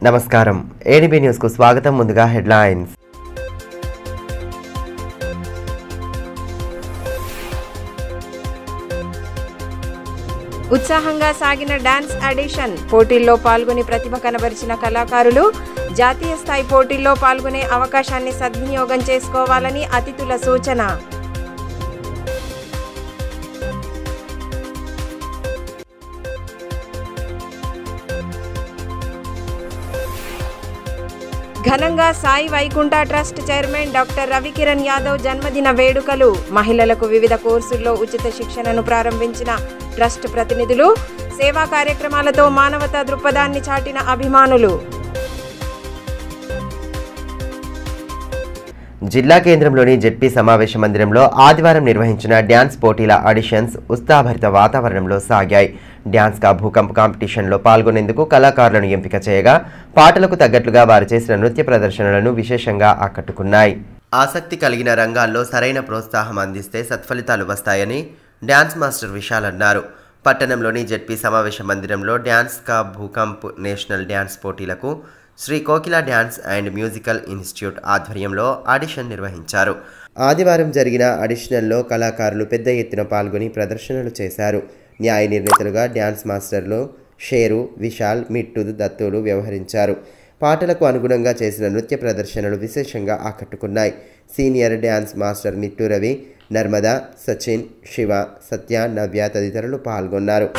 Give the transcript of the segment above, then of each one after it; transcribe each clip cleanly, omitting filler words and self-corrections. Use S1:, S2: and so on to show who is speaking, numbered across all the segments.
S1: నమస్కారం ADB news కు స్వాగతం. ముందుగా హెడ్లైన్స్.
S2: ఉత్సాహంగా సాగిన డాన్స్ ఆడిషన్. పోటీల్లో పాల్గొని ప్రతిభ కనబరిచిన కళాకారులు జాతీయ స్థాయి పోటీల్లో పాల్గొనే అవకాశాన్ని సద్వినియోగం చేసుకోవాలని అతిథుల సూచన. ఘనంగా Sai Vaikuntha trust chairman doctor Ravikiran Yadav జన్మదిన వేడుకలు. మహిళలకు వివిధ కోర్సుల్లో ఉచిత శిక్షణను ప్రారంభించిన ట్రస్ట్ ప్రతినిధులు. సేవా కార్యక్రమాలతో మానవతా దృక్పథాన్ని చాటిన అభిమానులు.
S1: జిల్లా కేంద్రంలోని జెడ్పీ సమావేశ మందిరంలో ఆదివారం నిర్వహించిన డ్యాన్స్ పోటీల ఆడిషన్స్ ఉత్సాహభరిత వాతావరణంలో సాగాయి. డ్యాన్స్ కా భూకంప్ కాంపిటీషన్లో పాల్గొనేందుకు కళాకారులను ఎంపిక చేయగా పాటలకు తగ్గట్లుగా వారు చేసిన నృత్య ప్రదర్శనలను విశేషంగా ఆకట్టుకున్నాయి. ఆసక్తి కలిగిన రంగాల్లో సరైన ప్రోత్సాహం అందిస్తే సత్ఫలితాలు వస్తాయని డ్యాన్స్ మాస్టర్ విశాల్ అన్నారు. పట్టణంలోని జెడ్పీ సమావేశ మందిరంలో డ్యాన్స్ కా భూకంప్ నేషనల్ డ్యాన్స్ పోటీలకు శ్రీ కోకిల డ్యాన్స్ అండ్ మ్యూజికల్ ఇన్స్టిట్యూట్ ఆధ్వర్యంలో ఆడిషన్ నిర్వహించారు. ఆదివారం జరిగిన ఆడిషన్లో కళాకారులు పెద్ద ఎత్తున పాల్గొని ప్రదర్శనలు చేశారు. న్యాయ నిర్ణేతలుగా డ్యాన్స్ మాస్టర్లు షేరు, విశాల్, మిట్టు, దత్తులు వ్యవహరించారు. పాటలకు అనుగుణంగా చేసిన నృత్య ప్రదర్శనలు విశేషంగా ఆకట్టుకున్నాయి. Senior dance master Mittu Ravi, Narmada, Sachin, Shiva, Satya, Navya తదితరులు పాల్గొన్నారు.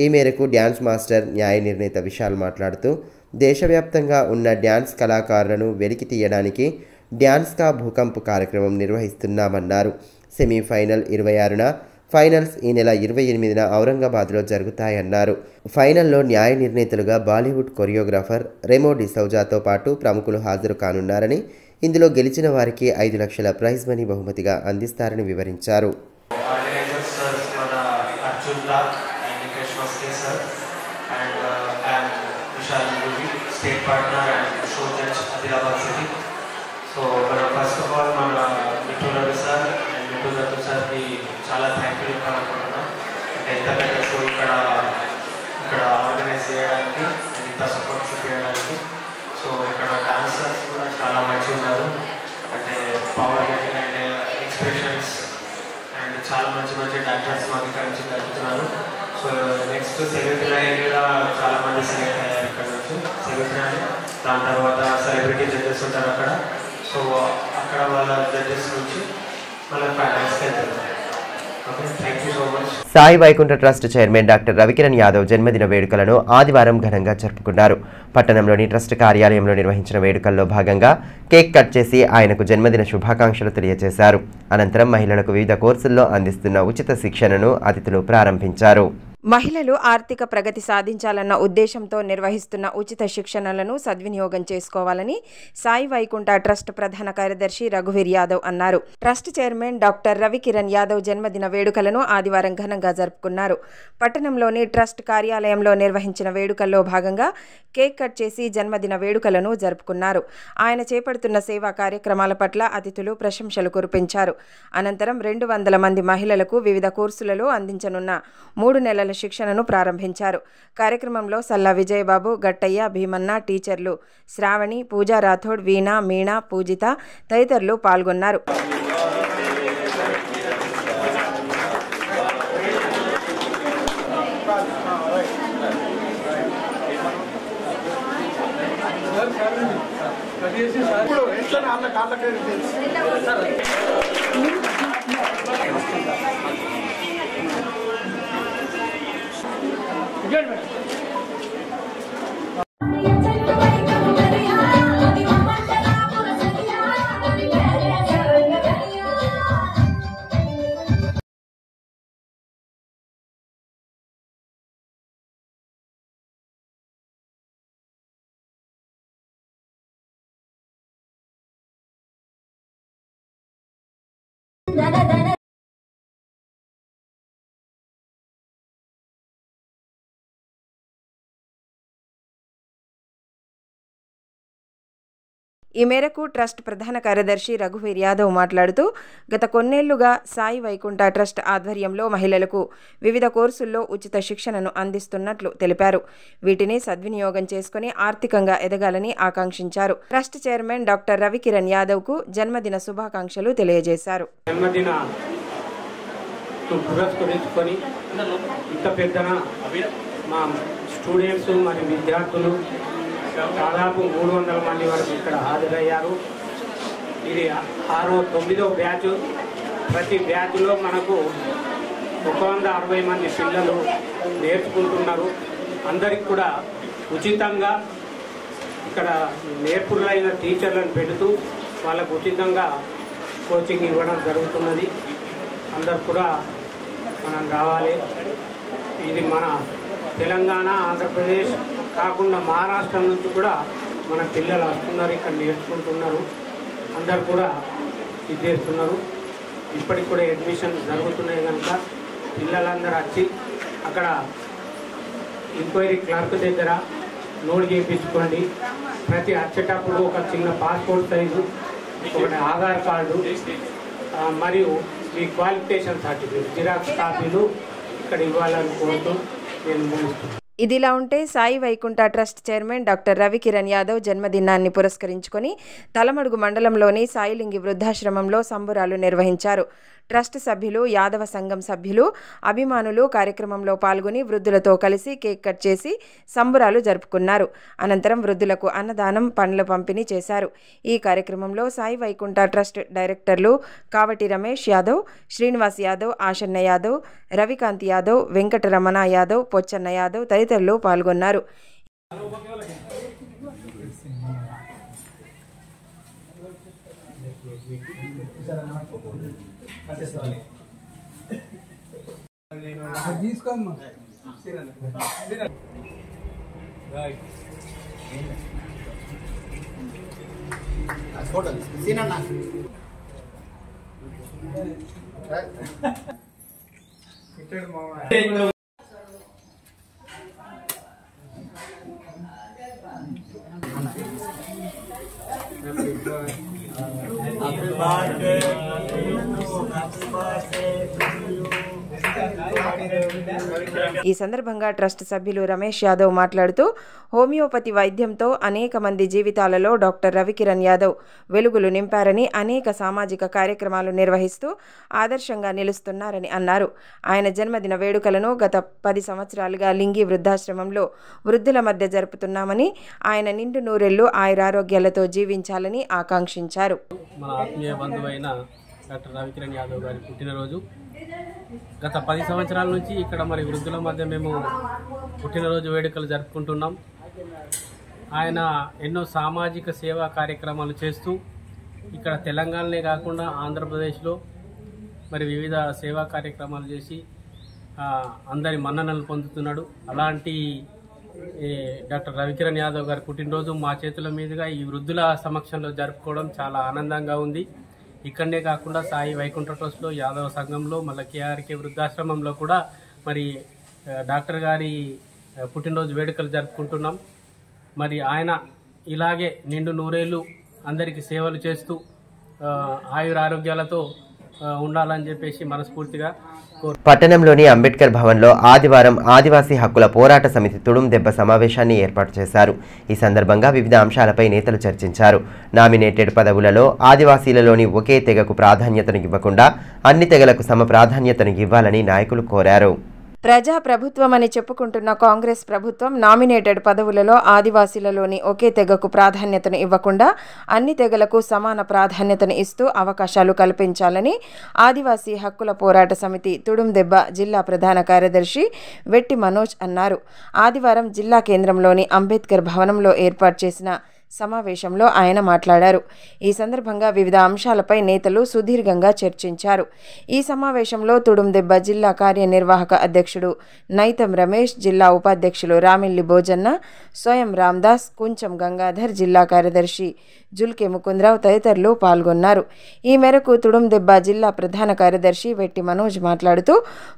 S1: ఈ మేరకు డ్యాన్స్ మాస్టర్ న్యాయ నిర్ణేత విశాల్ మాట్లాడుతూ దేశవ్యాప్తంగా ఉన్న డ్యాన్స్ కళాకారులను వెలికి తీయడానికి డ్యాన్స్ కా భూకంప్ కార్యక్రమం నిర్వహిస్తున్నామన్నారు. సెమీఫైనల్ 26న, ఫైనల్స్ ఈ నెల 28న ఔరంగాబాద్లో జరుగుతాయన్నారు. ఫైనల్లో న్యాయ నిర్ణేతలుగా బాలీవుడ్ కొరియోగ్రాఫర్ రెమో డిసౌజాతో పాటు ప్రముఖులు హాజరు కానున్నారని, ఇందులో గెలిచిన వారికి 5 లక్షల ప్రైజ్ మనీ బహుమతిగా అందిస్తారని వివరించారు.
S3: State partner and show judge Adilabad city. So first of all మన మిట్టు రవి సార్ అండ్ మిట్టు దత్తు సార్కి చాలా థ్యాంక్ఫుల్ చెప్పాలనుకుంటున్నాను. అంటే ఇంత పెద్ద షో ఇక్కడ ఆర్గనైజ్ చేయడానికి ఇంత సపోర్ట్ చూపించడానికి. సో ఇక్కడ డాన్సర్స్ కూడా చాలా మంచిగా ఉన్నారు. అంటే power getting and expressions and చాలా మంచి డాన్సర్స్ మాకు ఇక్కడ నుంచి కలుపుతున్నారు. సో నెక్స్ట్ సెమీఫైనల్ కూడా చాలా మంది సెలెక్ట్ అయ్యారు ఇక్కడ నుంచి సెమీఫైనల్. దాని తర్వాత సెలబ్రిటీ జడ్జెస్ ఉంటారు అక్కడ. సో అక్కడ వాళ్ళ జడ్జెస్ నుంచి మళ్ళీ ఫైనల్స్కి వెళ్తారు. Okay, thank you so much.
S1: Sai Vaikuntha trust chairman doctor Ravikiran Yadav జన్మదిన వేడుకలను ఆదివారం ఘనంగా జరుపుకున్నారు. పట్టణంలోని ట్రస్ట్ కార్యాలయంలో నిర్వహించిన వేడుకల్లో భాగంగా కేక్ కట్ చేసి ఆయనకు జన్మదిన శుభాకాంక్షలు తెలియజేశారు. అనంతరం మహిళలకు వివిధ కోర్సుల్లో అందిస్తున్న ఉచిత శిక్షణను అతిథులు ప్రారంభించారు.
S2: మహిళలు ఆర్థిక ప్రగతి సాధించాలన్న ఉద్దేశంతో నిర్వహిస్తున్న ఉచిత శిక్షణలను సద్వినియోగం చేసుకోవాలని సాయి వైకుంఠ ట్రస్ట్ ప్రధాన కార్యదర్శి రఘువీర్ యాదవ్ అన్నారు. Trust chairman doctor Ravikiran Yadav జన్మదిన వేడుకలను ఆదివారం ఘనంగా జరుపుకున్నారు. పట్టణంలోని ట్రస్ట్ కార్యాలయంలో నిర్వహించిన వేడుకల్లో భాగంగా కేక్ కట్ చేసి జన్మదిన వేడుకలను జరుపుకున్నారు. ఆయన చేపడుతున్న సేవా కార్యక్రమాల పట్ల అతిథులు ప్రశంసలు కురిపించారు. అనంతరం 200 మంది మహిళలకు వివిధ కోర్సులలో అందించనున్న 3 నెలల శిక్షణను ప్రారంభించారు. కార్యక్రమంలో సల్లా విజయబాబు, గట్టయ్య, భీమన్న, టీచర్లు శ్రావణి, పూజా రాథోడ్, వీణా, మీణా, పూజిత తదితరులు పాల్గొన్నారు.
S4: Good man.
S2: ఈ మేరకు ట్రస్ట్ ప్రధాన కార్యదర్శి రఘువీర్ యాదవ్ మాట్లాడుతూ గత కొన్నేళ్లుగా సాయి వైకుంఠ ట్రస్ట్ ఆధ్వర్యంలో మహిళలకు వివిధ కోర్సుల్లో ఉచిత శిక్షణను అందిస్తున్నట్లు తెలిపారు. వీటిని సద్వినియోగం చేసుకుని ఆర్థికంగా ఎదగాలని ఆకాంక్షించారు. ట్రస్ట్ చైర్మన్ డాక్టర్ రవికిరణ్ యాదవ్కు జన్మదిన శుభాకాంక్షలు తెలియజేశారు.
S4: దాదాపు 300 మంది వరకు ఇక్కడ హాజరయ్యారు. ఇది 6వ 9వ బ్యాచ్. ప్రతి బ్యాచ్లో మనకు 160 మంది పిల్లలు నేర్చుకుంటున్నారు. అందరికి కూడా ఉచితంగా ఇక్కడ నేర్పులైన టీచర్లను పెడుతూ వాళ్ళకు ఉచితంగా కోచింగ్ ఇవ్వడం జరుగుతున్నది. అందరు కూడా మనం రావాలి. ఇది మన తెలంగాణ, ఆంధ్రప్రదేశ్ కాకుండా మహారాష్ట్ర నుంచి కూడా మన పిల్లలు వస్తున్నారు, ఇక్కడ నేర్చుకుంటున్నారు. అందరు కూడా ఇది చేస్తున్నారు. ఇప్పటికి కూడా అడ్మిషన్ జరుగుతున్నాయి కనుక పిల్లలందరూ వచ్చి అక్కడ ఎంక్వైరీ క్లర్క్ దగ్గర నోట్ చేయించుకోండి. ప్రతి వచ్చేటప్పుడు ఒక చిన్న పాస్పోర్ట్ సైజు, ఒకటి ఆధార్ కార్డు మరియు మీ క్వాలిఫికేషన్ సర్టిఫికేట్ జిరాక్స్ కాపీలు ఇక్కడ ఇవ్వాలని కోరుతూ నేను ముగిస్తున్నాను.
S2: ఇదిలా ఉంటే Sai Vaikuntha trust chairman doctor Ravikiran Yadav జన్మదినాన్ని పురస్కరించుకొని తలమడుగు మండలంలోని సాయిలింగి వృద్ధాశ్రమంలో సంబురాలు నిర్వహించారు. ట్రస్ట్ సభ్యులు, యాదవ సంఘం సభ్యులు, అభిమానులు కార్యక్రమంలో పాల్గొని వృద్ధులతో కలిసి కేక్ కట్ చేసి సంబురాలు జరుపుకున్నారు. అనంతరం వృద్ధులకు అన్నదానం, పండ్ల పంపిణీ చేశారు. ఈ కార్యక్రమంలో సాయి వైకుంఠ ట్రస్ట్ డైరెక్టర్లు కావటి రమేష్ యాదవ్, శ్రీనివాస్ యాదవ్, ఆశన్న యాదవ్, రవికాంత్ యాదవ్, వెంకటరమణ యాదవ్, పొచ్చన్న యాదవ్ తదితరులు పాల్గొన్నారు. ఈ సందర్భంగా ట్రస్ట్ సభ్యులు రమేష్ యాదవ్ మాట్లాడుతూ హోమియోపతి వైద్యంతో అనేక మంది జీవితాలలో డాక్టర్ రవికిరణ్ యాదవ్ వెలుగులు నింపారని, అనేక సామాజిక కార్యక్రమాలు నిర్వహిస్తూ ఆదర్శంగా నిలుస్తున్నారని అన్నారు. ఆయన జన్మదిన వేడుకలను గత 10 సంవత్సరాలుగా లింగి వృద్ధాశ్రమంలో వృద్ధుల మధ్య జరుపుతున్నామని, ఆయన నిండు నూరెళ్లు ఆయురారోగ్యాలతో జీవించాలని ఆకాంక్షించారు.
S5: మన ఆత్మీయ బంధువైన డాక్టర్ రవికిరణ్ యాదవ్ గారి పుట్టినరోజు. గత 10 సంవత్సరాల నుంచి ఇక్కడ మరి వృద్ధుల మధ్య మేము పుట్టినరోజు వేడుకలు జరుపుకుంటున్నాం. ఆయన ఎన్నో సామాజిక సేవా కార్యక్రమాలు చేస్తూ ఇక్కడ తెలంగాణనే కాకుండా ఆంధ్రప్రదేశ్లో మరి వివిధ సేవా కార్యక్రమాలు చేసి అందరి మన్ననలు పొందుతున్నాడు. అలాంటి డాక్టర్ రవికిరణ్ యాదవ్ గారి పుట్టినరోజు మా చేతుల మీదుగా ఈ వృద్ధుల సమక్షంలో జరుపుకోవడం చాలా ఆనందంగా ఉంది. ఇక్కడనే కాకుండా సాయి వైకుంఠ ట్రస్ట్లో, యాదవ సంఘంలో, మళ్ళీ కేఆర్కే వృద్ధాశ్రమంలో కూడా మరి డాక్టర్ గారి పుట్టినరోజు వేడుకలు జరుపుకుంటున్నాం. మరి ఆయన ఇలాగే నిండు నూరేళ్ళు అందరికీ సేవలు చేస్తూ ఆయురారోగ్యాలతో ఉండాలని చెప్పేసి మనస్ఫూర్తిగా
S1: పట్టణంలోని అంబేద్కర్ భవన్లో ఆదివారం ఆదివాసీ హక్కుల పోరాట సమితి తుడుం దెబ్బ సమావేశాన్ని ఏర్పాటు చేశారు. ఈ సందర్భంగా వివిధ అంశాలపై నేతలు చర్చించారు. నామినేటెడ్ పదవులలో ఆదివాసీలలోని ఒకే తెగకు ప్రాధాన్యతను ఇవ్వకుండా అన్ని తెగలకు సమ ప్రాధాన్యతను ఇవ్వాలని నాయకులు కోరారు.
S2: ప్రజాప్రభుత్వమని చెప్పుకుంటున్న కాంగ్రెస్ ప్రభుత్వం నామినేటెడ్ పదవులలో ఆదివాసీలలోని ఒకే తెగకు ప్రాధాన్యతను ఇవ్వకుండా అన్ని తెగలకు సమాన ప్రాధాన్యతను ఇస్తూ అవకాశాలు కల్పించాలని ఆదివాసీ హక్కుల పోరాట సమితి తుడుం దెబ్బ జిల్లా ప్రధాన కార్యదర్శి వెట్టి మనోజ్ అన్నారు. ఆదివారం జిల్లా కేంద్రంలోని అంబేద్కర్ భవనంలో ఏర్పాటు చేసిన సమావేశంలో ఆయన మాట్లాడారు. ఈ సందర్భంగా వివిధ అంశాలపై నేతలు సుదీర్ఘంగా చర్చించారు. ఈ సమావేశంలో తుడుందెబ్బ జిల్లా కార్యనిర్వాహక అధ్యక్షుడు నైతం రమేష్, జిల్లా ఉపాధ్యక్షులు రామిల్లి భోజన్న, స్వయం రామ్దాస్, కుంచం గంగాధర్, జిల్లా కార్యదర్శి జుల్కే ముకుందరావు తదితరులు పాల్గొన్నారు. ఈ మేరకు తుడుందెబ్బ జిల్లా ప్రధాన కార్యదర్శి వెట్టి మనోజ్ మాట్లాడుతూ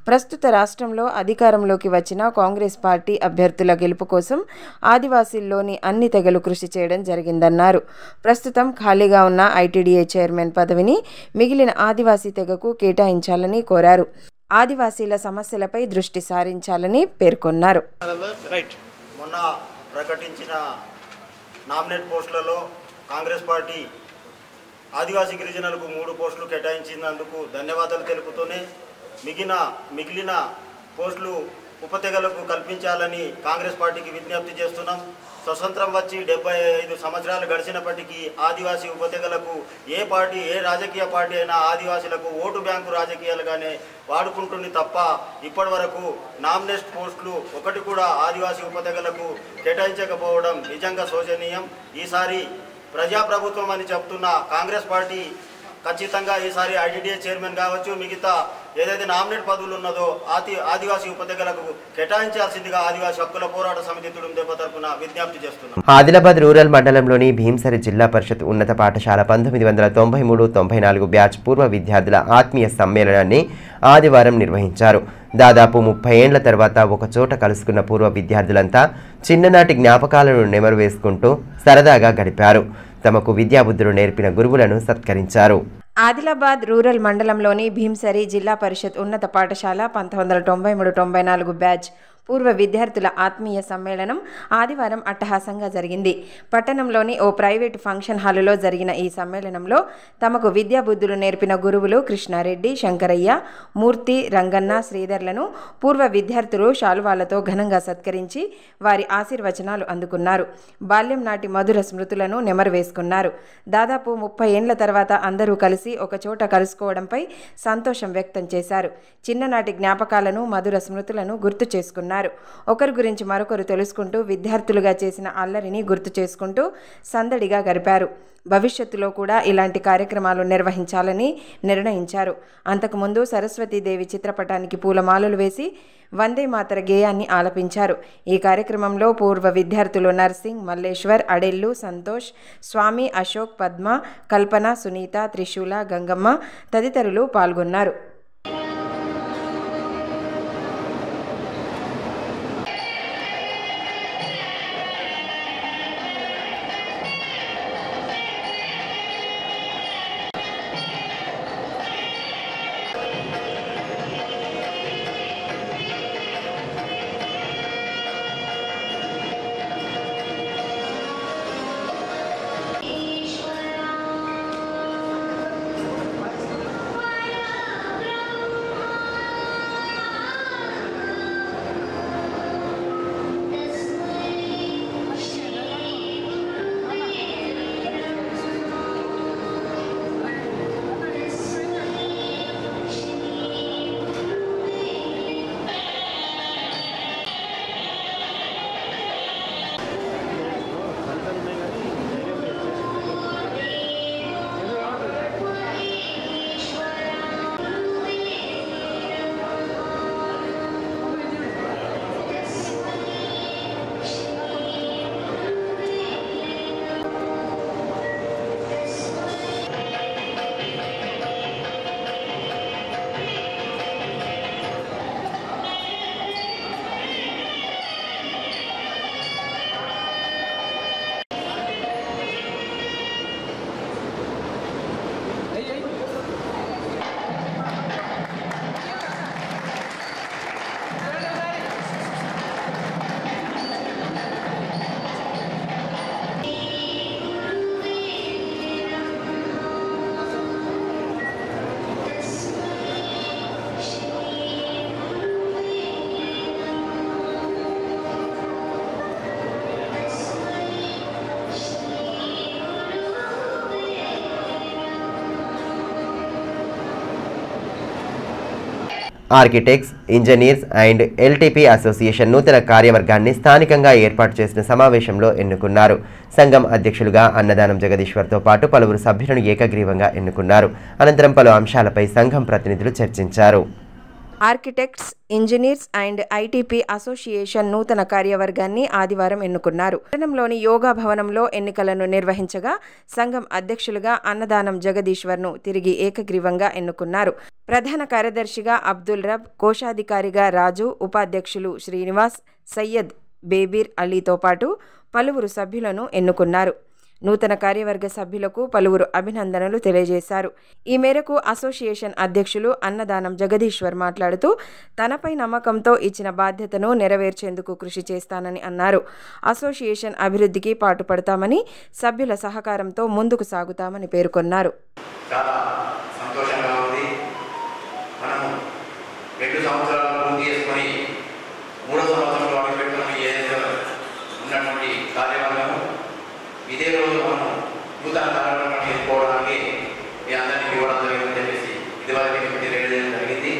S2: ప్రస్తుత రాష్ట్రంలో అధికారంలోకి వచ్చిన కాంగ్రెస్ పార్టీ అభ్యర్థుల గెలుపు కోసం ఆదివాసీల్లోని అన్ని తెగలు కృషి చేయడం జరిగిందన్నారు. ప్రస్తుతం ఖాళీగా ఉన్న ఐటీడీఏ చైర్మన్ పదవిని మిగిలిన ఆదివాసీ తెగకు కేటాయించాలని కోరారు. ఆదివాసీల సమస్యలపై దృష్టి సారించాలని పేర్కొన్నారు.
S6: మొన్న ప్రకటించిన నామినేట్ పోస్టులలో కాంగ్రెస్ పార్టీ ఆదివాసీ గిరిజనులకు 3 పోస్టులు కేటాయించినందుకు ధన్యవాదాలు తెలుపుతూనే మిగిలిన పోస్టులు ఉపతెగలకు కల్పించాలని కాంగ్రెస్ పార్టీకి విజ్ఞప్తి చేస్తున్నాం. స్వతంత్రం వచ్చి 75 సంవత్సరాలు గడిచినప్పటికీ ఆదివాసీ ఉపతెగలకు ఏ రాజకీయ పార్టీ అయినా ఆదివాసీలకు ఓటు బ్యాంకు రాజకీయాలుగానే వాడుకుంటుంది తప్ప ఇప్పటి వరకు నామినేట్ పోస్టులు ఒకటి కూడా ఆదివాసీ ఉపతెగలకు కేటాయించకపోవడం నిజంగా శోచనీయం. ఈసారి ప్రజాప్రభుత్వం అని చెప్తున్న కాంగ్రెస్ పార్టీ ఖచ్చితంగా ఈసారి ఐటీడీఏ చైర్మన్ కావచ్చు, మిగతా ఏదైతే నామినేట్ పదవులు ఉన్నదో ఆదివాసీ ఉపతెగలకు కేటాయించాల్సిందిగా ఆదివాసీ హక్కుల పోరాట సమితి తుడుందెబ్బ తరపున విజ్ఞప్తి చేస్తున్నాం.
S1: ఆదిలాబాద్ రూరల్ మండలంలోని భీంసరి జిల్లా పరిషత్ ఉన్నత పాఠశాల 1993-94 బ్యాచ్ పూర్వ విద్యార్థుల ఆత్మీయ సమ్మేళనాన్ని ఆదివారం నిర్వహించారు. దాదాపు 30 ఏళ్ల తర్వాత ఒకచోట కలుసుకున్న పూర్వ విద్యార్థులంతా చిన్ననాటి జ్ఞాపకాలను నెమరు వేసుకుంటూ సరదాగా గడిపారు. తమకు విద్యాబుద్ధులు నేర్పిన గురువులను సత్కరించారు.
S2: ఆదిలాబాద్ రూరల్ మండలంలోని భీంసరి జిల్లా పరిషత్ ఉన్నత పాఠశాల 1993-94 బ్యాచ్ పూర్వ విద్యార్థుల ఆత్మీయ సమ్మేళనం ఆదివారం అట్టహాసంగా జరిగింది. పట్టణంలోని ఓ ప్రైవేటు ఫంక్షన్ హాలులో జరిగిన ఈ సమ్మేళనంలో తమకు విద్యాబుద్ధులు నేర్పిన గురువులు కృష్ణారెడ్డి, శంకరయ్య, మూర్తి, రంగన్న, శ్రీధర్లను పూర్వ విద్యార్థులు శాలువాలతో ఘనంగా సత్కరించి వారి ఆశీర్వచనాలు అందుకున్నారు. బాల్యం నాటి మధుర స్మృతులను నెమరు వేసుకున్నారు. దాదాపు 30 ఏండ్ల తర్వాత అందరూ కలిసి ఒకచోట కలుసుకోవడంపై సంతోషం వ్యక్తం చేశారు. చిన్ననాటి జ్ఞాపకాలను, మధుర స్మృతులను గుర్తు చేసుకున్నారు. ఒకరి గురించి మరొకరు తెలుసుకుంటూ విద్యార్థులుగా చేసిన అల్లరిని గుర్తు చేసుకుంటూ సందడిగా గడిపారు. భవిష్యత్తులో కూడా ఇలాంటి కార్యక్రమాలు నిర్వహించాలని నిర్ణయించారు. అంతకుముందు సరస్వతీదేవి చిత్రపటానికి పూలమాలలు వేసి వందే మాతర గేయాన్ని ఆలపించారు. ఈ కార్యక్రమంలో పూర్వ విద్యార్థులు నర్సింగ్, మల్లేశ్వర్, అడెల్లు, సంతోష్, స్వామి, అశోక్, పద్మ, కల్పన, సునీత, త్రిశూల, గంగమ్మ తదితరులు పాల్గొన్నారు.
S1: Architects, engineers and LTP association నూతన కార్యవర్గాన్ని స్థానికంగా ఏర్పాటు చేసిన సమావేశంలో ఎన్నుకున్నారు. సంఘం అధ్యక్షులుగా అన్నదానం జగదీశ్వర్తో పాటు పలువురు సభ్యులను ఏకగ్రీవంగా ఎన్నుకున్నారు. అనంతరం పలు అంశాలపై సంఘం ప్రతినిధులు చర్చించారు.
S2: Architects, engineers and ITP association నూతన కార్యవర్గాన్ని ఆదివారం ఎన్నుకున్నారు. పట్టణంలోని యోగా భవనంలో ఎన్నికలను నిర్వహించగా సంఘం అధ్యక్షులుగా అన్నదానం జగదీశ్వర్ను తిరిగి ఏకగ్రీవంగా ఎన్నుకున్నారు. ప్రధాన కార్యదర్శిగా అబ్దుల్ రబ్, కోశాధికారిగా రాజు, ఉపాధ్యక్షులు శ్రీనివాస్, సయ్యద్, బేబీర్ అలీతో పాటు పలువురు సభ్యులను ఎన్నుకున్నారు. నూతన కార్యవర్గ సభ్యులకు పలువురు అభినందనలు తెలియజేశారు. ఈ మేరకు అసోసియేషన్ అధ్యక్షులు అన్నదానం జగదీశ్వర్ మాట్లాడుతూ తనపై నమ్మకంతో ఇచ్చిన బాధ్యతను నెరవేర్చేందుకు కృషి చేస్తానని అన్నారు. అసోసియేషన్ అభివృద్ధికి పాటుపడతామని, సభ్యుల సహకారంతో ముందుకు సాగుతామని పేర్కొన్నారు.
S7: ఇదే రోజు మనం నూతన కార్యక్రమం చేసుకోవడానికి మీ అందరినీ ఇవ్వడం జరిగిందని చెప్పేసి ఇదివరకు మీకు తెలియజేయడం జరిగింది.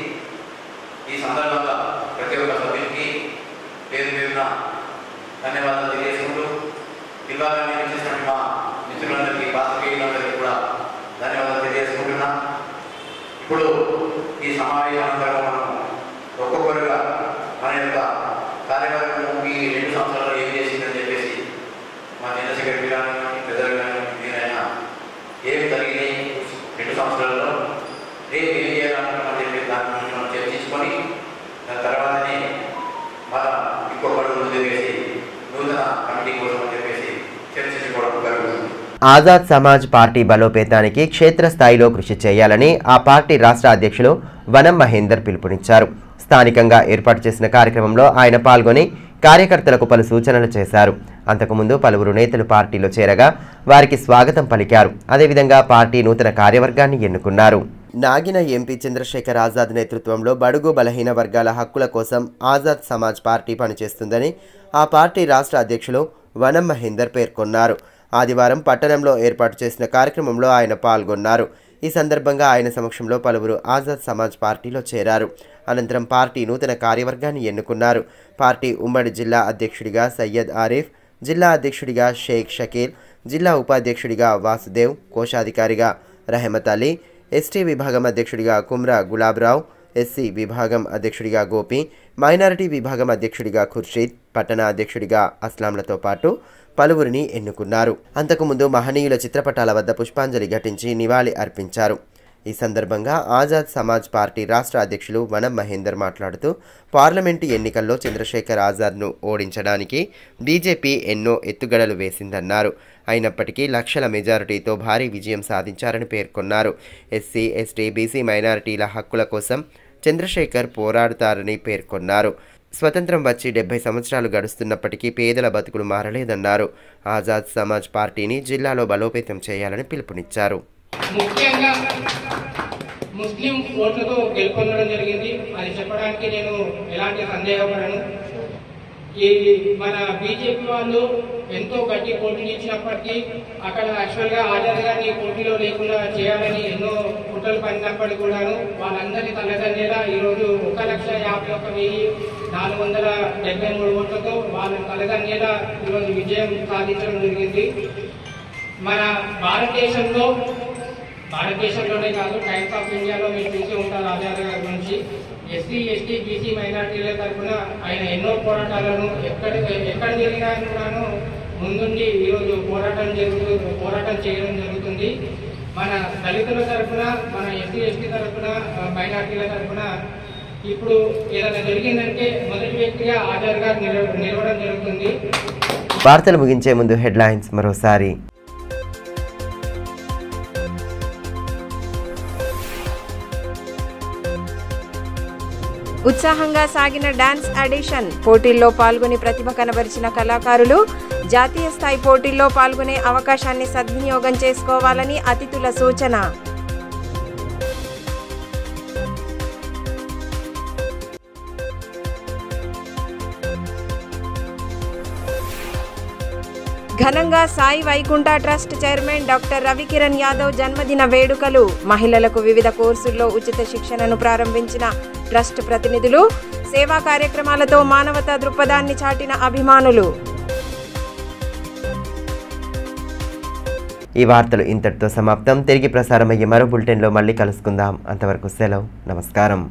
S7: ఈ సందర్భంగా ప్రతి ఒక్క సభ్యునికి పేరు పేరున ధన్యవాదాలు తెలియజేసుకుంటూ పిల్లలని నిర్మించినటువంటి మా మిత్రులందరికీ, పాత్రికేయులందరికీ కూడా ధన్యవాదాలు తెలియజేసుకుంటున్నా. ఇప్పుడు ఈ సమావేశానంతరం మనం ఒక్కొక్కరుగా మన యొక్క కార్యక్రమం ఈ 2 సంవత్సరాల్లో ఏం చేసిందని చెప్పేసి మా జనరల్ సెక్రటరీ కానీ పెద్దలు కానీ మీరైనా ఏమి జరిగినాయి 2 సంవత్సరాల్లో, రేపు ఏం చేయాలనుకున్నామని చెప్పి దాని గురించి మనం చర్చించుకొని దాని తర్వాతనే మళ్ళా ఇంకో పడుగు ముందు వేసి నూతన కమిటీ కోసం అని చెప్పేసి చర్చించుకోవడం జరుగుతుంది.
S1: ఆజాద్ సమాజ్ పార్టీ బలోపేతానికి క్షేత్రస్థాయిలో కృషి చేయాలని ఆ పార్టీ రాష్ట్ర అధ్యక్షులు వనం మహేందర్ పిలుపునిచ్చారు. స్థానికంగా ఏర్పాటు చేసిన కార్యక్రమంలో ఆయన పాల్గొని కార్యకర్తలకు పలు సూచనలు చేశారు. అంతకుముందు పలువురు నేతలు పార్టీలో చేరగా వారికి స్వాగతం పలికారు. అదేవిధంగా పార్టీ నూతన కార్యవర్గాన్ని ఎన్నుకున్నారు. నాగిన ఎంపీ చంద్రశేఖర్ ఆజాద్ నేతృత్వంలో బడుగు బలహీన వర్గాల హక్కుల కోసం ఆజాద్ సమాజ్ పార్టీ పనిచేస్తుందని ఆ పార్టీ రాష్ట్ర అధ్యక్షులు వనం మహేందర్ పేర్కొన్నారు. ఆదివారం పట్టణంలో ఏర్పాటు చేసిన కార్యక్రమంలో ఆయన పాల్గొన్నారు. ఈ సందర్భంగా ఆయన సమక్షంలో పలువురు ఆజాద్ సమాజ్ పార్టీలో చేరారు. అనంతరం పార్టీ నూతన కార్యవర్గాన్ని ఎన్నుకున్నారు. పార్టీ ఉమ్మడి జిల్లా అధ్యక్షుడిగా సయ్యద్ ఆరిఫ్, జిల్లా అధ్యక్షుడిగా షేక్ షకీల్, జిల్లా ఉపాధ్యక్షుడిగా వాసుదేవ్, కోశాధికారిగా రహమత్ అలీ, ఎస్టీ విభాగం అధ్యక్షుడిగా కుమ్రా గులాబ్రావు, ఎస్సీ విభాగం అధ్యక్షుడిగా గోపి, మైనారిటీ విభాగం అధ్యక్షుడిగా ఖుర్షీద్, పట్టణ అధ్యక్షుడిగా అస్లాంలతో పాటు పలువురిని ఎన్నుకున్నారు. అంతకుముందు మహనీయుల చిత్రపటాల వద్ద పుష్పాంజలి ఘటించి నివాళి అర్పించారు. ఈ సందర్భంగా ఆజాద్ సమాజ్ పార్టీ రాష్ట్ర అధ్యక్షులు వనం మహేందర్ మాట్లాడుతూ పార్లమెంటు ఎన్నికల్లో చంద్రశేఖర్ ఆజాద్ను ఓడించడానికి బీజేపీ ఎన్నో ఎత్తుగడలు వేసిందన్నారు. అయినప్పటికీ లక్షల మెజారిటీతో భారీ విజయం సాధించారని పేర్కొన్నారు. ఎస్సీ, ఎస్టీ, బీసీ, మైనారిటీల హక్కుల కోసం చంద్రశేఖర్ పోరాడుతారని పేర్కొన్నారు. స్వతంత్రం వచ్చి 70 సంవత్సరాలు గడుస్తున్నప్పటికీ పేదల బతుకులు మారలేదన్నారు. ఆజాద్ సమాజ్ పార్టీని జిల్లాలో బలోపేతం చేయాలని పిలుపునిచ్చారు.
S8: ముఖ్యంగా ముస్లిం ఓట్లతో గెలుపొందడం జరిగింది. అది చెప్పడానికి నేను ఎలాంటి సందేహపడను. ఈ మన బీజేపీ వాళ్ళు ఎంతో గట్టి పోటీలు ఇచ్చినప్పటికీ అక్కడ యాక్చువల్గా ఆజాద్ గారిని పోటీలో లేకుండా చేయాలని ఎన్నో కుట్రలు పడినప్పటికీ కూడాను వాళ్ళందరినీ తలదన్నేలా ఈరోజు 1,51,473 ఓట్లతో వాళ్ళని తలదన్నేలా ఈరోజు విజయం సాధించడం జరిగింది. మన భారతదేశంలోనే కాదు, టైమ్స్ ఆఫ్ ఇండియాలో మీరు చూసి ఉంటారు ఆజాద్ గారి గురించి. ఎస్సీ, ఎస్టీ, బీసీ, మైనార్టీల తరఫున ఆయన ఎన్నో పోరాటాలను ఎక్కడ జరిగినా కూడాను ముందుండి ఈరోజు పోరాటం చేయడం జరుగుతుంది. మన దళితుల తరఫున, మన ఎస్సీ, ఎస్టీ తరఫున, మైనార్టీల తరఫున ఇప్పుడు ఏదైనా జరిగిందంటే మొదటి వ్యక్తిగా ఆజాద్ గారు నిలవడం జరుగుతుంది.
S1: వార్తలు ముగించే ముందు హెడ్లైన్స్ మరోసారి.
S2: ఉత్సాహంగా సాగిన డాన్స్ ఆడిషన్, పోటీల్లో పాల్గొని ప్రతిభ కనబరిచిన కళాకారులు జాతీయ స్థాయి పోటీల్లో పాల్గొనే అవకాశాన్ని సద్వినియోగం చేసుకోవాలని అతిథుల సూచన. ఘనంగా Sai Vaikuntha trust chairman doctor Ravikiran Yadav జన్మదిన వేడుకలు. మహిళలకు వివిధ కోర్సుల్లో ఉచిత శిక్షణను ప్రారంభించిన ట్రస్ట్ ప్రతినిధులు. సేవా కార్యక్రమాలతో మానవతా దృక్పథాన్ని చాటిన అభిమానులు.
S1: ఈ వార్తలు ఇంతటితో సమాప్తం. తిరిగి ప్రసారమయ్యే మరో బులెటిన్లో మళ్ళీ కలుసుకుందాం. అంతవరకు సెలవు. నమస్కారం.